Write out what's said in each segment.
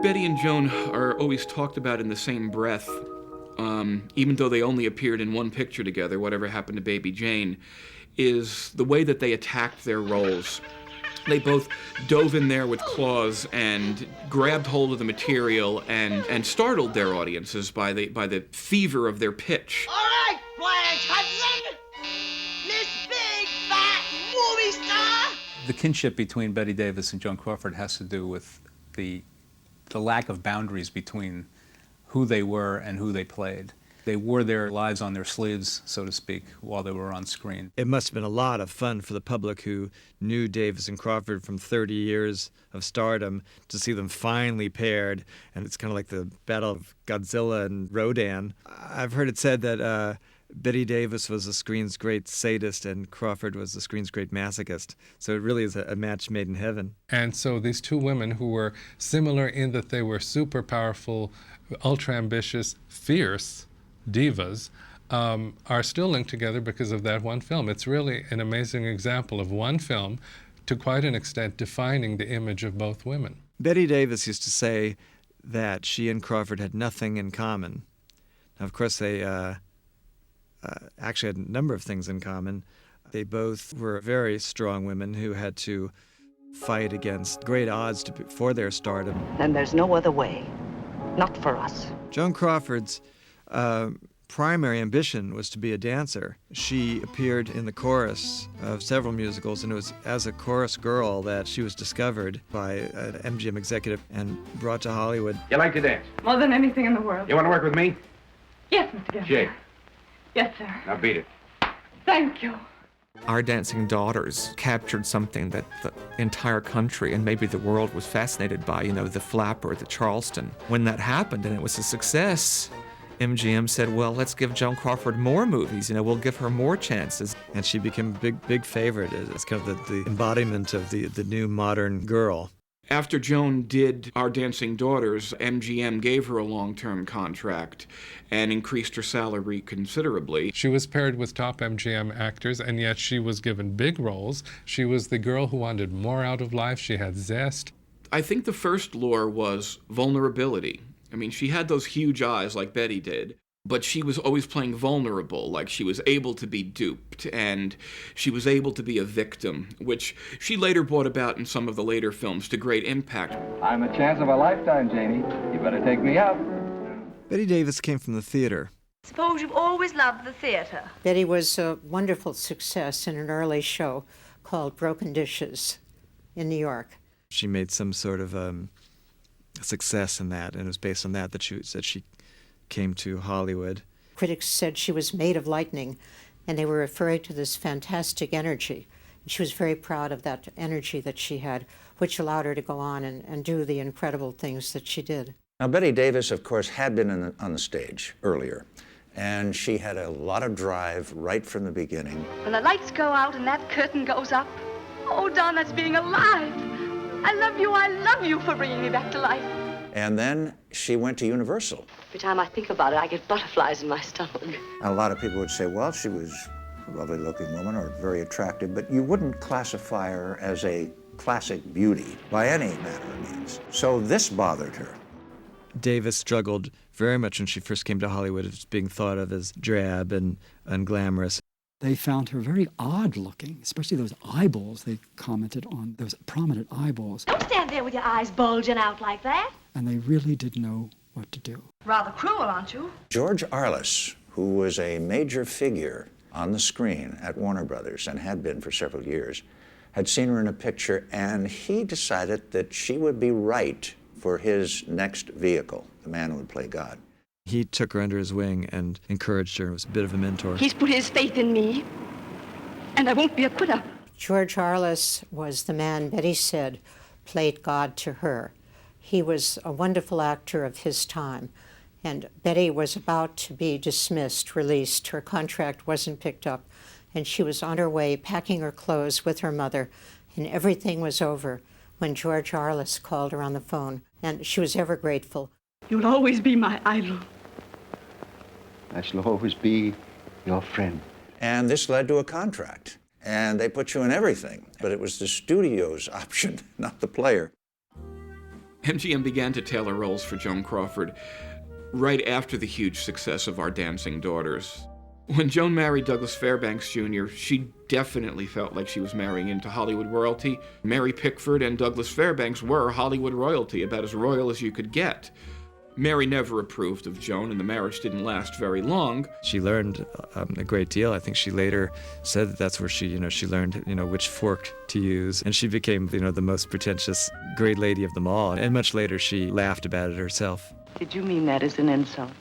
Bette and Joan are always talked about in the same breath, even though they only appeared in one picture together, Whatever Happened to Baby Jane, is the way that they attacked their roles. They both dove in there with claws and grabbed hold of the material and startled their audiences by the fever of their pitch. All right, Blanche Hudson, Miss Big Fat Movie Star. The kinship between Bette Davis and Joan Crawford has to do with the lack of boundaries between who they were and who they played. They wore their lives on their sleeves, so to speak, while they were on screen. It must have been a lot of fun for the public who knew Davis and Crawford from 30 years of stardom to see them finally paired, and it's kind of like the battle of Godzilla and Rodan. I've heard it said that Bette Davis was the screen's great sadist and Crawford was the screen's great masochist. So it really is a match made in heaven. And so these two women who were similar in that they were super powerful, ultra-ambitious, fierce divas, are still linked together because of that one film. It's really an amazing example of one film, to quite an extent, defining the image of both women. Bette Davis used to say that she and Crawford had nothing in common. Now, of course, they actually had a number of things in common. They both were very strong women who had to fight against great odds for their stardom. Then there's no other way. Not for us. Joan Crawford's primary ambition was to be a dancer. She appeared in the chorus of several musicals, and it was as a chorus girl that she was discovered by an MGM executive and brought to Hollywood. You like to dance? More than anything in the world. You want to work with me? Yes, Mr. Gilmore. Jake. Yes, sir. Now beat it. Thank you. Our Dancing Daughters captured something that the entire country and maybe the world was fascinated by, the Flapper, the Charleston. When that happened and it was a success, MGM said, well, let's give Joan Crawford more movies, we'll give her more chances. And she became a big favorite as kind of the embodiment of the new modern girl. After Joan did Our Dancing Daughters, MGM gave her a long-term contract and increased her salary considerably. She was paired with top MGM actors, and yet she was given big roles. She was the girl who wanted more out of life. She had zest. I think the first lure was vulnerability. She had those huge eyes like Bette did, but she was always playing vulnerable, like she was able to be duped, and she was able to be a victim, which she later brought about in some of the later films to great impact. I'm the chance of a lifetime, Janie. You better take me out. Bette Davis came from the theater. Suppose you've always loved the theater. Bette was a wonderful success in an early show called Broken Dishes in New York. She made some sort of success in that, and it was based on that she came to Hollywood. Critics said she was made of lightning, and they were referring to this fantastic energy. And she was very proud of that energy that she had, which allowed her to go on and do the incredible things that she did. Now, Bette Davis, of course, had been on the stage earlier, and she had a lot of drive right from the beginning. When the lights go out and that curtain goes up, oh, Don, that's being alive. I love you for bringing me back to life. And then she went to Universal. Every time I think about it, I get butterflies in my stomach. And a lot of people would say, well, she was a lovely-looking woman or very attractive, but you wouldn't classify her as a classic beauty by any manner of means. So this bothered her. Davis struggled very much when she first came to Hollywood as being thought of as drab and unglamorous. They found her very odd-looking, especially those eyeballs. They commented on those prominent eyeballs. Don't stand there with your eyes bulging out like that. And they really didn't know what to do. Rather cruel, aren't you? George Arliss, who was a major figure on the screen at Warner Brothers and had been for several years, had seen her in a picture, and he decided that she would be right for his next vehicle, the man who would play God. He took her under his wing and encouraged her. It was a bit of a mentor. He's put his faith in me, and I won't be a quitter. George Arliss was the man Bette said played God to her. He was a wonderful actor of his time, and Bette was about to be dismissed, released. Her contract wasn't picked up, and she was on her way packing her clothes with her mother, and everything was over when George Arliss called her on the phone, and she was ever grateful. You'll always be my idol. I shall always be your friend. And this led to a contract. And they put you in everything. But it was the studio's option, not the player. MGM began to tailor roles for Joan Crawford right after the huge success of Our Dancing Daughters. When Joan married Douglas Fairbanks Jr., she definitely felt like she was marrying into Hollywood royalty. Mary Pickford and Douglas Fairbanks were Hollywood royalty, about as royal as you could get. Mary never approved of Joan, and the marriage didn't last very long. She learned a great deal. I think she later said that that's where she learned, which fork to use. And she became, the most pretentious great lady of them all. And much later, she laughed about it herself. Did you mean that as an insult?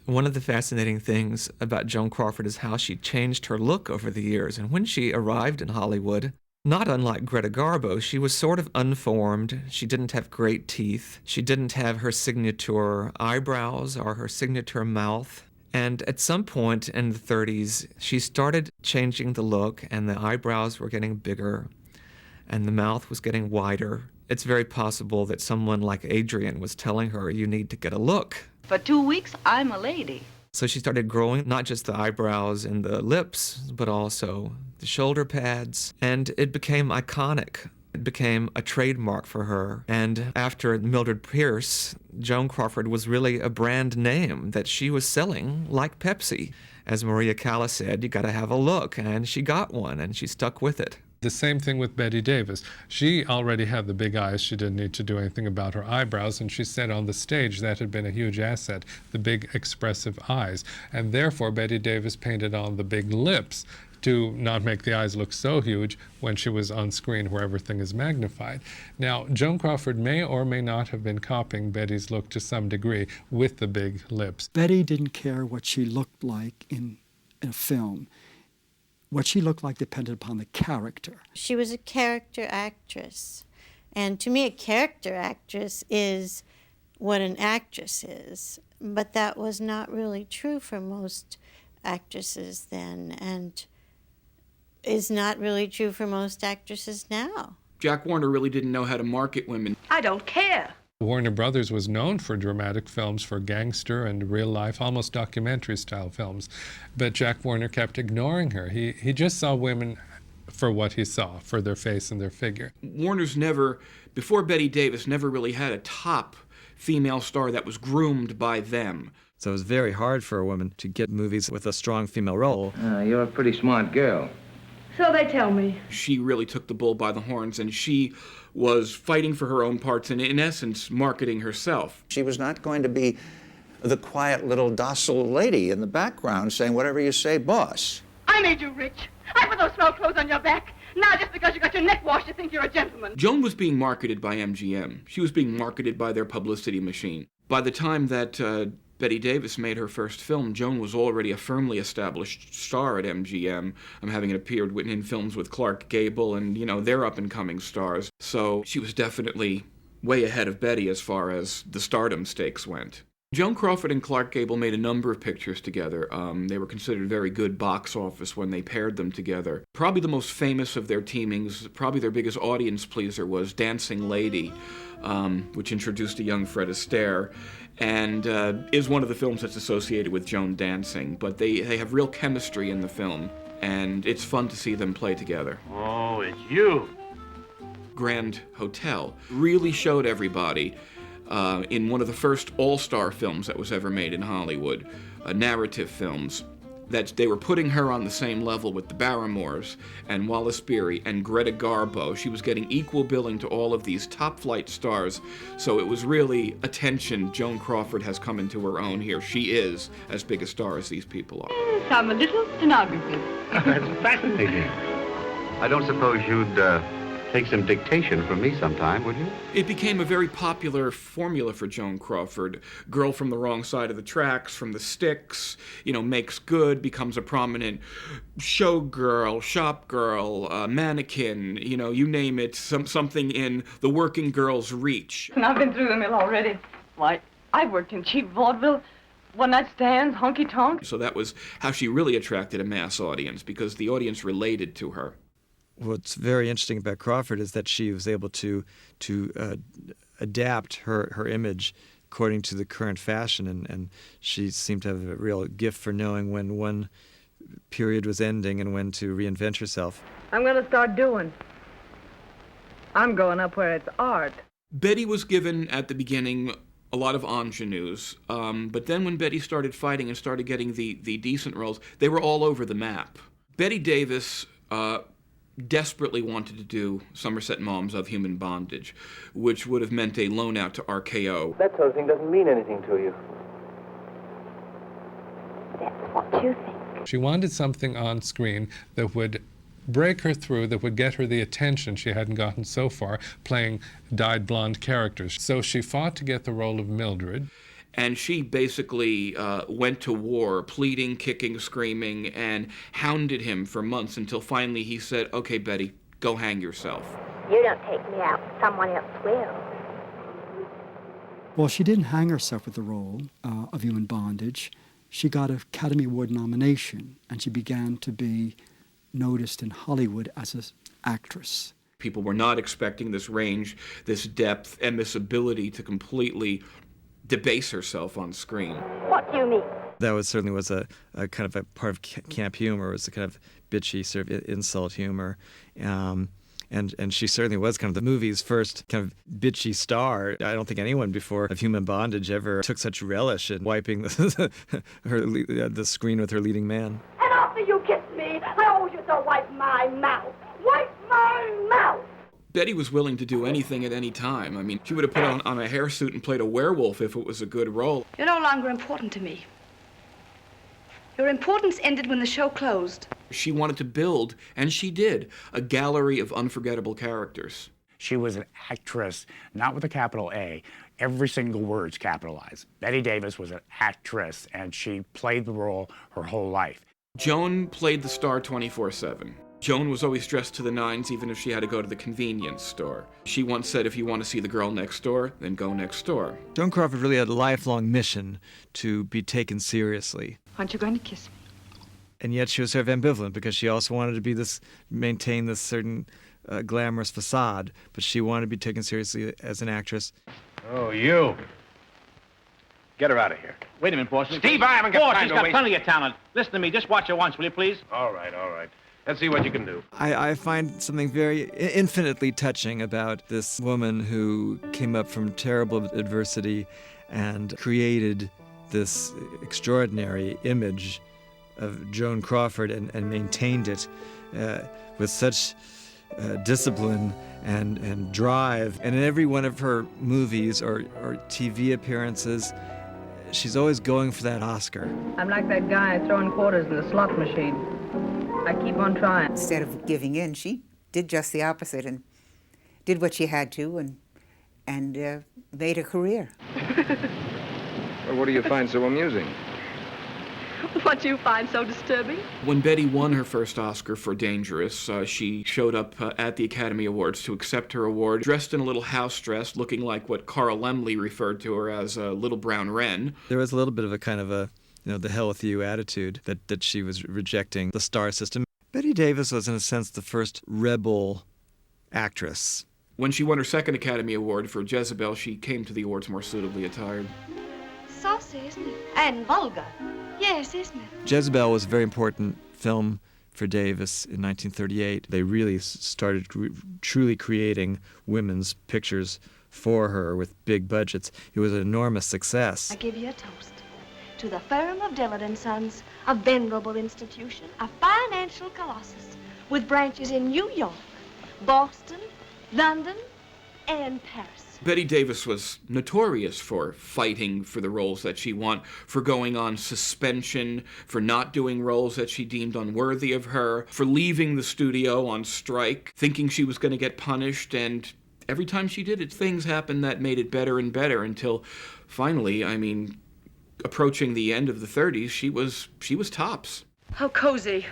One of the fascinating things about Joan Crawford is how she changed her look over the years. And when she arrived in Hollywood, not unlike Greta Garbo, she was sort of unformed. She didn't have great teeth. She didn't have her signature eyebrows or her signature mouth. And at some point in the 30s, she started changing the look, and the eyebrows were getting bigger, and the mouth was getting wider. It's very possible that someone like Adrian was telling her, you need to get a look. For 2 weeks, I'm a lady. So she started growing not just the eyebrows and the lips, but also the shoulder pads, and it became iconic. It became a trademark for her. And after Mildred Pierce, Joan Crawford was really a brand name that she was selling like Pepsi. As Maria Callas said, you got to have a look, and she got one, and she stuck with it. The same thing with Bette Davis. She already had the big eyes. She didn't need to do anything about her eyebrows, and she said on the stage that had been a huge asset, the big expressive eyes. And therefore, Bette Davis painted on the big lips to not make the eyes look so huge when she was on screen where everything is magnified. Now, Joan Crawford may or may not have been copying Betty's look to some degree with the big lips. Bette didn't care what she looked like in a film. What she looked like depended upon the character. She was a character actress. And to me, a character actress is what an actress is. But that was not really true for most actresses then, and is not really true for most actresses now. Jack Warner really didn't know how to market women. I don't care. Warner Brothers was known for dramatic films, for gangster and real-life, almost documentary-style films. But Jack Warner kept ignoring her. He just saw women for what he saw, for their face and their figure. Warner's never, before Bette Davis, never really had a top female star that was groomed by them. So it was very hard for a woman to get movies with a strong female role. You're a pretty smart girl. So they tell me. She really took the bull by the horns, and she was fighting for her own parts and, in essence, marketing herself. She was not going to be the quiet little docile lady in the background saying, whatever you say, boss. I made you rich. I put those swell clothes on your back. Now just because you got your neck washed, you think you're a gentleman. Joan was being marketed by MGM. She was being marketed by their publicity machine. By the time that Bette Davis made her first film, Joan was already a firmly established star at MGM, having appeared in films with Clark Gable and, their up-and-coming stars. So she was definitely way ahead of Bette as far as the stardom stakes went. Joan Crawford and Clark Gable made a number of pictures together. They were considered very good box office when they paired them together. Probably the most famous of their teamings, probably their biggest audience pleaser, was Dancing Lady, which introduced a young Fred Astaire, and is one of the films that's associated with Joan dancing. But they have real chemistry in the film, and it's fun to see them play together. Oh, it's you. Grand Hotel really showed everybody in one of the first all-star films that was ever made in Hollywood, narrative films, that they were putting her on the same level with the Barrymores and Wallace Beery and Greta Garbo. She was getting equal billing to all of these top-flight stars, so it was really attention. Joan Crawford has come into her own here. She is as big a star as these people are. Yes, I'm a little stenographer. That's fascinating. I don't suppose you'd take some dictation from me sometime, would you? It became a very popular formula for Joan Crawford. Girl from the wrong side of the tracks, from the sticks, makes good, becomes a prominent showgirl, shop girl, mannequin, you name it, something in the working girl's reach. And I've been through the mill already. Why, I've worked in cheap vaudeville, one-night stands, honky-tonk. So that was how she really attracted a mass audience, because the audience related to her. What's very interesting about Crawford is that she was able to adapt her image according to the current fashion, and she seemed to have a real gift for knowing when one period was ending and when to reinvent herself. I'm going to start doing. I'm going up where it's art. Bette was given, at the beginning, a lot of ingenues, but then when Bette started fighting and started getting the decent roles, they were all over the map. Bette Davis desperately wanted to do Somerset Maugham's Of Human Bondage, which would have meant a loan out to RKO. That sort of thing doesn't mean anything to you. That's what you think. She wanted something on screen that would break her through, that would get her the attention she hadn't gotten so far playing dyed blonde characters. So she fought to get the role of Mildred. And she basically went to war, pleading, kicking, screaming, and hounded him for months until finally he said, "Okay, Bette, go hang yourself." You don't take me out, someone else will. Well, she didn't hang herself with the role of Human Bondage. She got an Academy Award nomination, and she began to be noticed in Hollywood as an actress. People were not expecting this range, this depth, and this ability to completely debase herself on screen. What do you mean? That certainly was a kind of a part of camp humor. It was a kind of bitchy sort of insult humor. And she certainly was kind of the movie's first kind of bitchy star. I don't think anyone before Of Human Bondage ever took such relish in wiping the screen with her leading man. And after you kiss me, I want you to wipe my mouth. Wipe my mouth! Bette was willing to do anything at any time. I mean, she would have put on a hairsuit and played a werewolf if it was a good role. You're no longer important to me. Your importance ended when the show closed. She wanted to build, and she did, a gallery of unforgettable characters. She was an actress, not with a capital A. Every single word's capitalized. Bette Davis was an actress, and she played the role her whole life. Joan played the star 24/7. Joan was always dressed to the nines, even if she had to go to the convenience store. She once said, if you want to see the girl next door, then go next door. Joan Crawford really had a lifelong mission to be taken seriously. Aren't you going to kiss me? And yet she was sort of ambivalent because she also wanted to be maintain this certain glamorous facade, but she wanted to be taken seriously as an actress. Oh, you. Get her out of here. Wait a minute, boss. Steve, I haven't got time she's to got waste. plenty of talent. Listen to me. Just watch her once, will you, please? All right, all right. Let's see what you can do. I find something very infinitely touching about this woman who came up from terrible adversity and created this extraordinary image of Joan Crawford and maintained it with such discipline and drive. And in every one of her movies or TV appearances, she's always going for that Oscar. I'm like that guy throwing quarters in the slot machine. I keep on trying. Instead of giving in, she did just the opposite and did what she had to and made a career. Well, what do you find so amusing? What do you find so disturbing? When Bette won her first Oscar for Dangerous, she showed up at the Academy Awards to accept her award, dressed in a little house dress, looking like what Carl Laemmle referred to her as a little brown wren. There was a little bit of a kind of a, the hell with you attitude that she was rejecting the star system. Bette Davis was, in a sense, the first rebel actress. When she won her second Academy Award for Jezebel, she came to the awards more suitably attired. Saucy, isn't it? And vulgar. Yes, isn't it? Jezebel was a very important film for Davis in 1938. They really started truly creating women's pictures for her with big budgets. It was an enormous success. I give you a toast. To the firm of Dillard & Sons, a venerable institution, a financial colossus, with branches in New York, Boston, London, and Paris. Bette Davis was notorious for fighting for the roles that she won, for going on suspension, for not doing roles that she deemed unworthy of her, for leaving the studio on strike, thinking she was going to get punished, and every time she did it, things happened that made it better and better until finally, approaching the end of the 30s, she was tops. How cozy.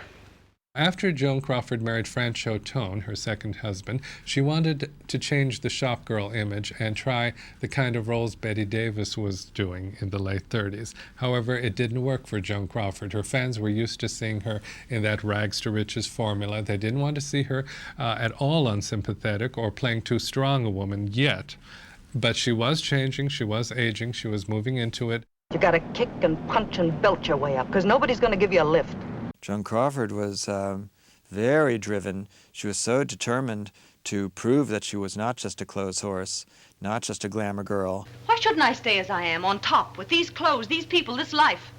After Joan Crawford married Franz Tone, her second husband, she wanted to change the shop girl image and try the kind of roles Bette Davis was doing in the late 30s. However, it didn't work for Joan Crawford. Her fans were used to seeing her in that rags to riches formula. They didn't want to see her at all unsympathetic or playing too strong a woman yet. But she was changing, she was aging, she was moving into it. You gotta kick and punch and belt your way up, because nobody's gonna give you a lift. Joan Crawford was very driven. She was so determined to prove that she was not just a clothes horse, not just a glamour girl. Why shouldn't I stay as I am, on top, with these clothes, these people, this life?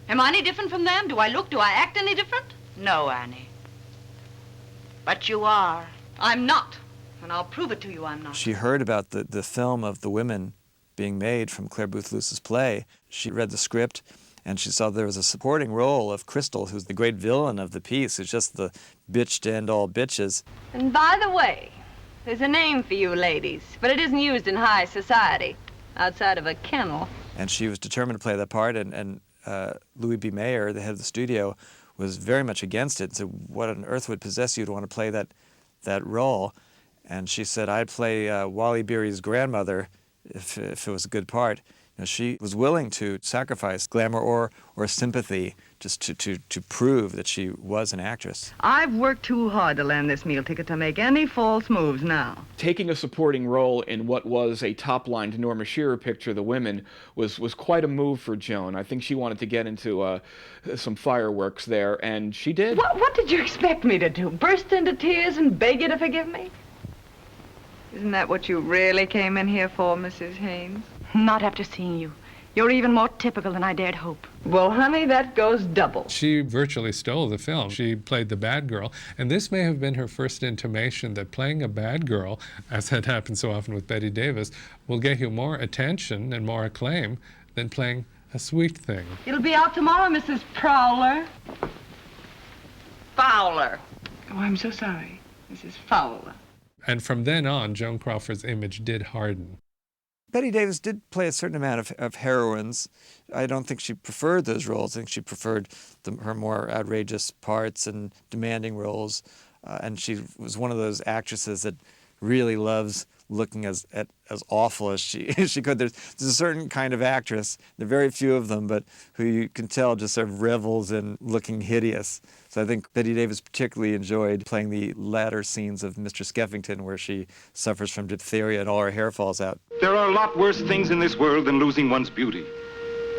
Am I any different from them? Do I act any different? No, Annie. But you are. I'm not. And I'll prove it to you I'm not. She heard about the film of the women being made from Claire Booth Luce's play. She read the script, and she saw there was a supporting role of Crystal, who's the great villain of the piece, who's just the bitch to end all bitches. And by the way, there's a name for you ladies, but it isn't used in high society, outside of a kennel. And she was determined to play that part, and Louis B. Mayer, the head of the studio, was very much against it and said, what on earth would possess you to want to play that role? And she said, I'd play Wally Beery's grandmother if it was a good part. You know, she was willing to sacrifice glamour or sympathy just to prove that she was an actress. I've worked too hard to land this meal ticket to make any false moves now. Taking a supporting role in what was a top-lined Norma Shearer picture, The Women, was quite a move for Joan. I think she wanted to get into some fireworks there, and she did. What did you expect me to do? Burst into tears and beg you to forgive me? Isn't that what you really came in here for, Mrs. Haynes? Not after seeing you. You're even more typical than I dared hope. Well, honey, that goes double. She virtually stole the film. She played the bad girl, and this may have been her first intimation that playing a bad girl, as had happened so often with Bette Davis, will get you more attention and more acclaim than playing a sweet thing. It'll be out tomorrow, Mrs. Prowler. Fowler. Oh, I'm so sorry, Mrs. Fowler. And from then on, Joan Crawford's image did harden. Bette Davis did play a certain amount of heroines. I don't think she preferred those roles. I think she preferred her more outrageous parts and demanding roles. And she was one of those actresses that really loves looking as awful as she could. There's a certain kind of actress, there are very few of them, but who you can tell just sort of revels in looking hideous. So I think Bette Davis particularly enjoyed playing the latter scenes of Mr. Skeffington, where she suffers from diphtheria and all her hair falls out. There are a lot worse things in this world than losing one's beauty.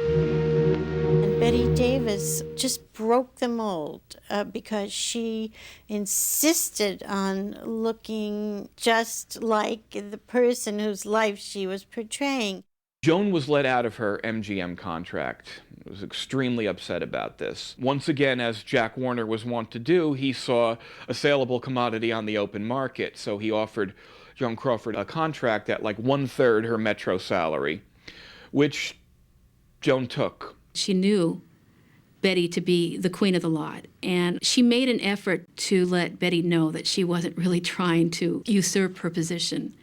And Bette Davis just broke the mold because she insisted on looking just like the person whose life she was portraying. Joan was let out of her MGM contract. Was extremely upset about this. Once again, as Jack Warner was wont to do, he saw a saleable commodity on the open market, so he offered Joan Crawford a contract at like 1/3 her Metro salary, which Joan took. She knew Bette to be the queen of the lot, and she made an effort to let Bette know that she wasn't really trying to usurp her position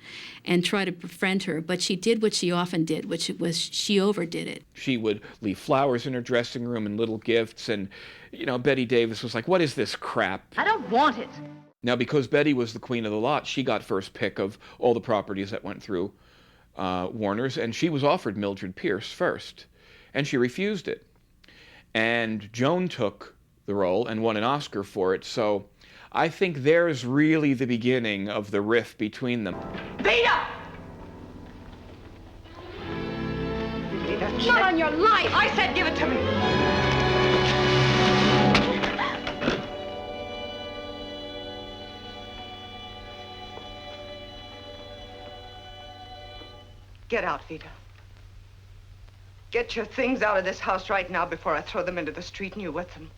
and try to befriend her, but she did what she often did, which was she overdid it. She would leave flowers in her dressing room and little gifts, and, you know, Bette Davis was like, what is this crap? I don't want it. Now, because Bette was the queen of the lot, she got first pick of all the properties that went through Warner's, and she was offered Mildred Pierce first, and she refused it. And Joan took the role and won an Oscar for it, so I think there's really the beginning of the rift between them. Bette! Not on your life! I said give it to me! Get out, Vita. Get your things out of this house right now before I throw them into the street and you with them.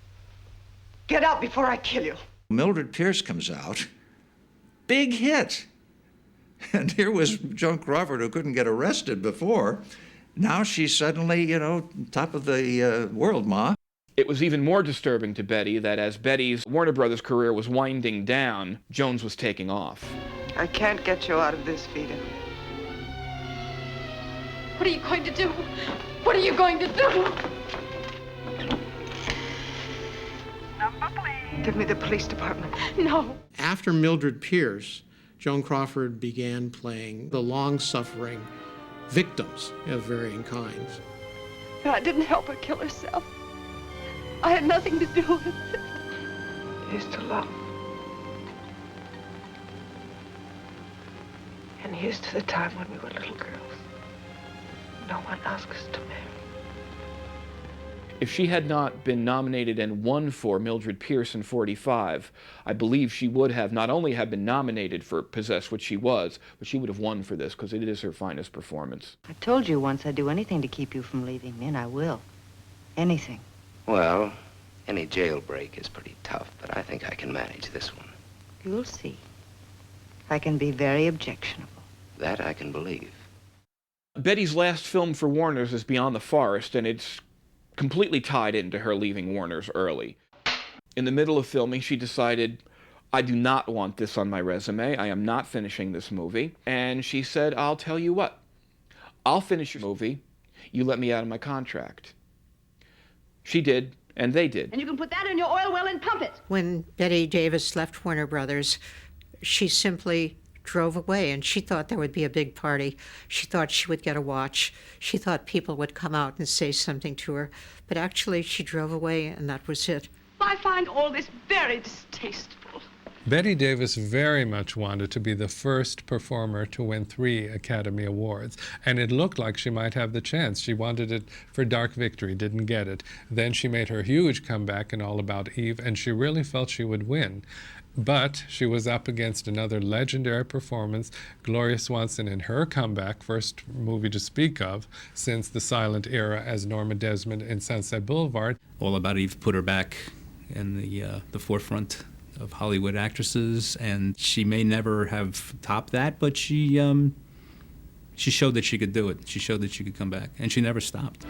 Get out before I kill you. Mildred Pierce comes out, big hit. And here was Joan Crawford, who couldn't get arrested before. Now she's suddenly, you know, top of the world, Ma. It was even more disturbing to Bette that as Bette's Warner Brothers career was winding down, Joan's was taking off. I can't get you out of this, Vita. What are you going to do? What are you going to do? Give me the police department. No. After Mildred Pierce, Joan Crawford began playing the long-suffering victims of varying kinds. I didn't help her kill herself. I had nothing to do with it. It is to love. And here's to the time when we were little girls. No one asked us to marry. If she had not been nominated and won for Mildred Pierce in 45, I believe she would have not only have been nominated for Possessed, which she was, but she would have won for this, because it is her finest performance. I told you once I'd do anything to keep you from leaving me, and I will. Anything. Well, any jailbreak is pretty tough, but I think I can manage this one. You'll see. I can be very objectionable. That I can believe. Betty's last film for Warner's is Beyond the Forest, and it's completely tied into her leaving Warner's early. In the middle of filming, she decided, I do not want this on my resume. I am not finishing this movie. And she said, I'll tell you what. I'll finish your movie. You let me out of my contract. She did, and they did. And you can put that in your oil well and pump it. When Bette Davis left Warner Brothers, she simply drove away, and she thought there would be a big party. She thought she would get a watch. She thought people would come out and say something to her. But actually, she drove away, and that was it. I find all this very distasteful. Bette Davis very much wanted to be the first performer to win 3 Academy Awards, and it looked like she might have the chance. She wanted it for Dark Victory, didn't get it. Then she made her huge comeback in All About Eve, and she really felt she would win. But she was up against another legendary performance, Gloria Swanson, in her comeback, first movie to speak of since the silent era as Norma Desmond in Sunset Boulevard. All About Eve put her back in the forefront of Hollywood actresses, and she may never have topped that, but she showed that she could do it. She showed that she could come back, and she never stopped.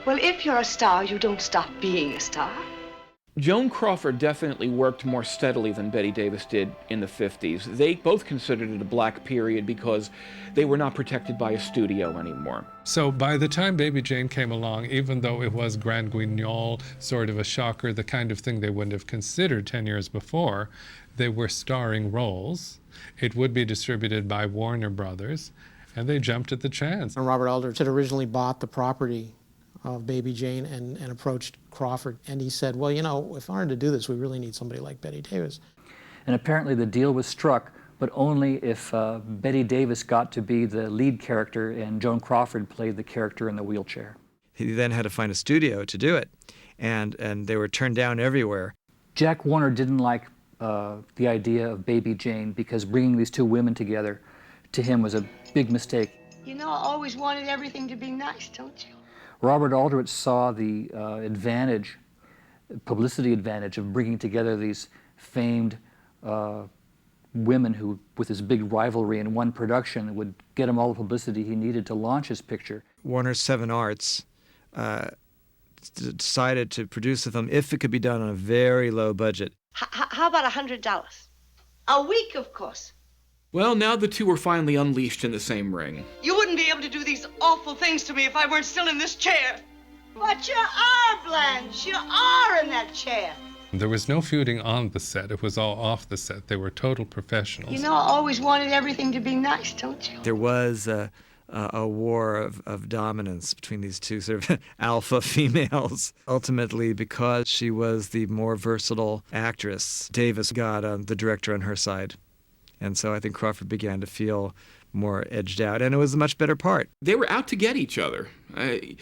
Well, if you're a star, you don't stop being a star. Joan Crawford definitely worked more steadily than Bette Davis did in the 50s. They both considered it a black period because they were not protected by a studio anymore. So by the time Baby Jane came along, even though it was Grand Guignol, sort of a shocker, the kind of thing they wouldn't have considered 10 years before, they were starring roles. It would be distributed by Warner Brothers, and they jumped at the chance. And Robert Aldrich had originally bought the property of Baby Jane and approached Crawford, and he said, well, you know, if I wanted to do this, we really need somebody like Bette Davis. And apparently the deal was struck, but only if Bette Davis got to be the lead character and Joan Crawford played the character in the wheelchair. He then had to find a studio to do it, and they were turned down everywhere. Jack Warner didn't like the idea of Baby Jane because bringing these 2 women together to him was a big mistake. You know, I always wanted everything to be nice, don't you? Robert Aldrich saw the publicity advantage of bringing together these famed women who, with this big rivalry in one production, would get him all the publicity he needed to launch his picture. Warner's 7 Arts decided to produce the film if it could be done on a very low budget. How about $100? A week, of course. Well, now the two were finally unleashed in the same ring. You wouldn't be able to do these awful things to me if I weren't still in this chair. But you are, Blanche. You are in that chair. There was no feuding on the set. It was all off the set. They were total professionals. You know, I always wanted everything to be nice, don't you? There was a war of dominance between these two sort of alpha females. Ultimately, because she was the more versatile actress, Davis got the director on her side. And so I think Crawford began to feel more edged out, and it was a much better part. They were out to get each other. A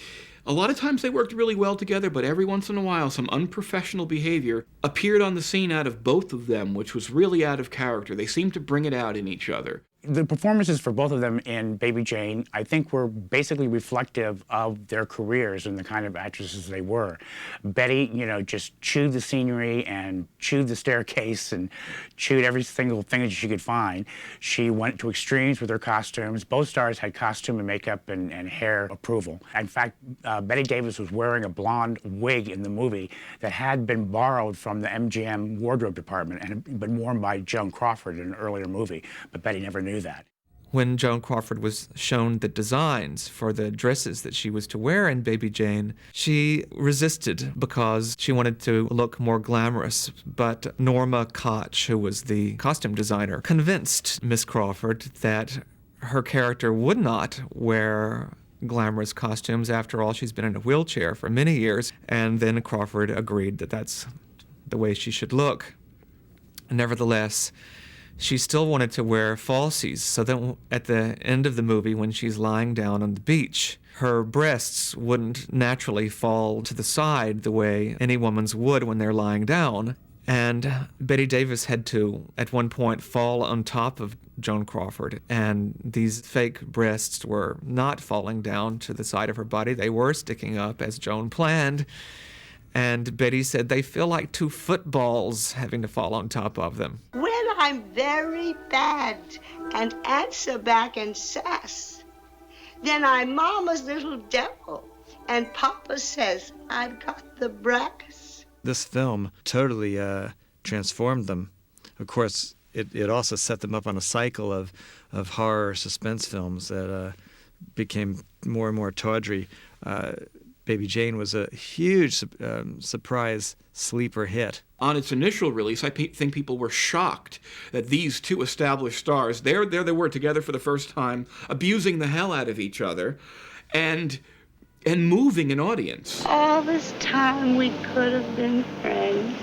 lot of times they worked really well together, but every once in a while some unprofessional behavior appeared on the scene out of both of them, which was really out of character. They seemed to bring it out in each other. The performances for both of them in Baby Jane, I think, were basically reflective of their careers and the kind of actresses they were. Bette, you know, just chewed the scenery and chewed the staircase and chewed every single thing that she could find. She went to extremes with her costumes. Both stars had costume and makeup and hair approval. In fact, Bette Davis was wearing a blonde wig in the movie that had been borrowed from the MGM wardrobe department and had been worn by Joan Crawford in an earlier movie, but Bette never knew that. When Joan Crawford was shown the designs for the dresses that she was to wear in Baby Jane, she resisted because she wanted to look more glamorous. But Norma Koch, who was the costume designer, convinced Miss Crawford that her character would not wear glamorous costumes. After all, she's been in a wheelchair for many years. And then Crawford agreed that that's the way she should look. Nevertheless, she still wanted to wear falsies. So then at the end of the movie, when she's lying down on the beach, her breasts wouldn't naturally fall to the side the way any woman's would when they're lying down. And Bette Davis had to, at one point, fall on top of Joan Crawford, and these fake breasts were not falling down to the side of her body. They were sticking up as Joan planned. And Bette said they feel like two footballs having to fall on top of them. When I'm very bad and answer back and sass, then I'm Mama's little devil, and Papa says I've got the brass. This film totally transformed them. Of course, it also set them up on a cycle of horror suspense films that became more and more tawdry. Baby Jane was a huge surprise sleeper hit. On its initial release, I think people were shocked that these two established stars, there they were together for the first time, abusing the hell out of each other, and moving an audience. All this time we could have been friends.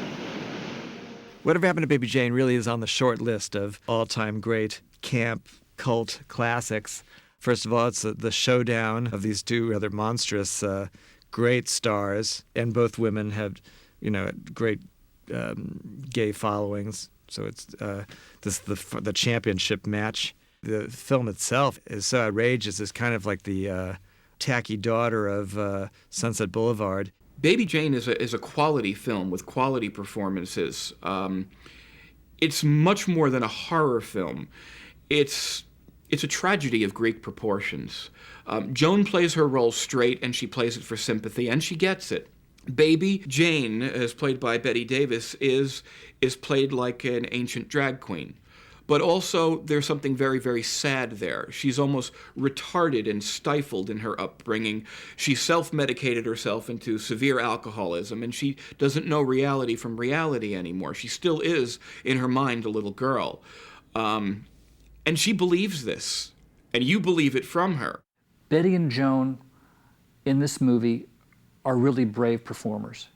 Whatever Happened to Baby Jane really is on the short list of all-time great camp cult classics. First of all, it's the showdown of these two rather monstrous, great stars, and both women have, great gay followings. So it's the championship match. The film itself is so outrageous. It's kind of like the tacky daughter of Sunset Boulevard. Baby Jane is a quality film with quality performances. It's much more than a horror film. It's a tragedy of Greek proportions. Joan plays her role straight, and she plays it for sympathy, and she gets it. Baby Jane, as played by Bette Davis, is played like an ancient drag queen. But also, there's something very, very sad there. She's almost retarded and stifled in her upbringing. She self-medicated herself into severe alcoholism, and she doesn't know reality from reality anymore. She still is, in her mind, a little girl. And she believes this, and you believe it from her. Bette and Joan in this movie are really brave performers.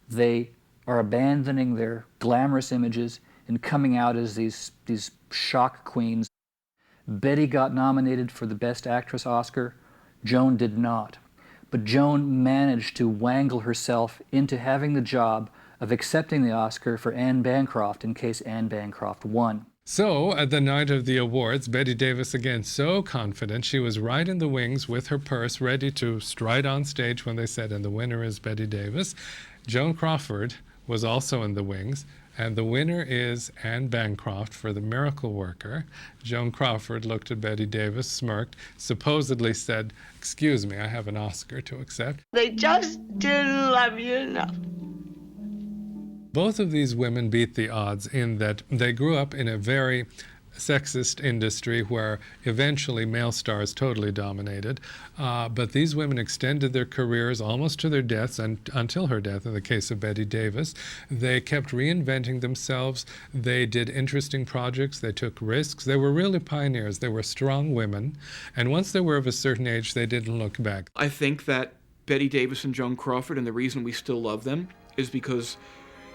They are abandoning their glamorous images and coming out as these shock queens. Bette got nominated for the Best Actress Oscar. Joan did not. But Joan managed to wangle herself into having the job of accepting the Oscar for Anne Bancroft in case Anne Bancroft won. So, at the night of the awards, Bette Davis, again, so confident, she was right in the wings with her purse, ready to stride on stage when they said, and the winner is Bette Davis. Joan Crawford was also in the wings, and the winner is Anne Bancroft for The Miracle Worker. Joan Crawford looked at Bette Davis, smirked, supposedly said, "Excuse me, I have an Oscar to accept." They just didn't love you enough. Both of these women beat the odds in that they grew up in a very sexist industry where eventually male stars totally dominated. But these women extended their careers almost to their deaths, and until her death in the case of Bette Davis. They kept reinventing themselves. They did interesting projects. They took risks. They were really pioneers. They were strong women. And once they were of a certain age, they didn't look back. I think that Bette Davis and Joan Crawford, and the reason we still love them, is because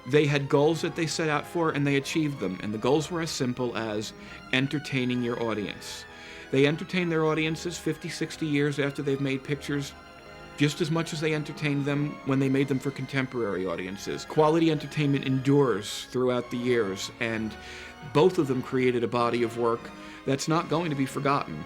they had goals that they set out for, and they achieved them. And the goals were as simple as entertaining your audience. They entertain their audiences 50, 60 years after they've made pictures, just as much as they entertained them when they made them for contemporary audiences. Quality entertainment endures throughout the years, and both of them created a body of work that's not going to be forgotten.